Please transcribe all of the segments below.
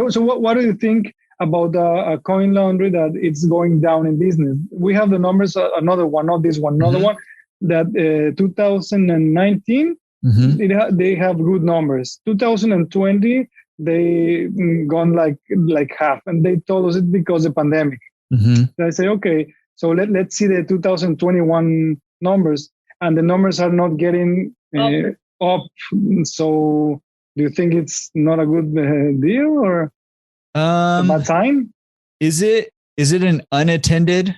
So what do you think about coin laundry that it's going down in business? We have the numbers, another one, not this one, another one, that 2019, they have good numbers. 2020, they gone like half, and they told us it because of the pandemic. So I say, okay, so let's see the 2021 numbers, and the numbers are not getting up. So do you think it's not a good deal or a bad sign? Is it an unattended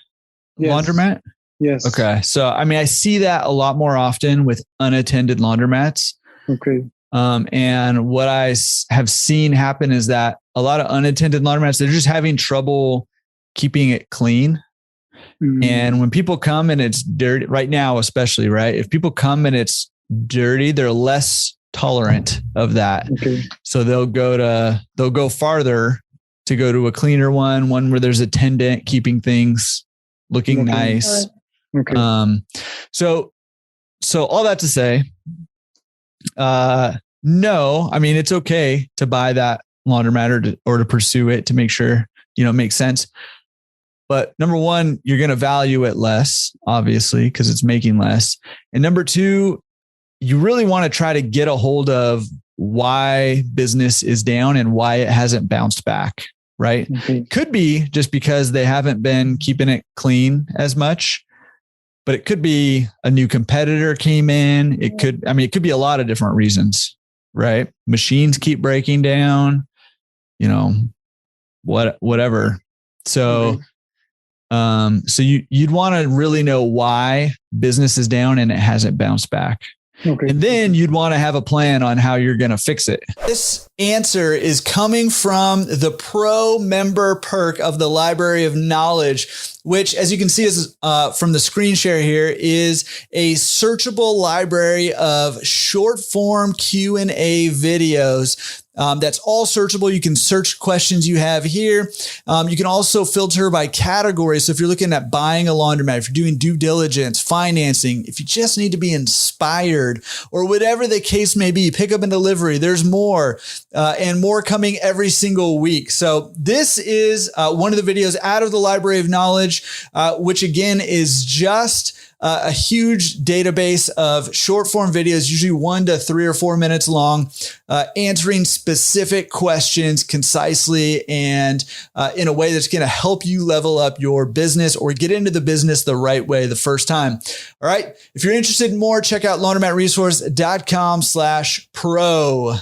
laundromat? Yes. Okay. So, I mean, I see that a lot more often with unattended laundromats. Okay. And what I have seen happen is that a lot of unattended laundromats, they're just having trouble keeping it clean. And when people come and it's dirty right now, especially, right? If people come and it's dirty, they're less tolerant of that. Okay. So they'll go farther to go to a cleaner one where there's a attendant keeping things looking nice. Okay. So all that to say, no, I mean, it's okay to buy that laundromat or to pursue it to make sure, it makes sense. But number one, you're going to value it less, obviously, because it's making less. And number two, you really want to try to get a hold of why business is down and why it hasn't bounced back, right? Could be just because they haven't been keeping it clean as much, but it could be a new competitor came in. It could be a lot of different reasons, right? Machines keep breaking down, whatever. So, so you'd want to really know why business is down and it hasn't bounced back. Okay. And then you'd want to have a plan on how you're going to fix it. This answer is coming from the pro member perk of the Library of Knowledge, which, as you can see is from the screen share here, is a searchable library of short form Q&A videos. That's all searchable. You can search questions you have here. You can also filter by category. So if you're looking at buying a laundromat, if you're doing due diligence, financing, if you just need to be inspired or whatever the case may be, pick up and delivery, there's more and more coming every single week. So this is one of the videos out of the Library of Knowledge, which again is just a huge database of short form videos, usually 1 to 3 or 4 minutes long, answering specific questions concisely and in a way that's going to help you level up your business or get into the business the right way the first time. All right. If you're interested in more, check out laundromatresource.com/pro.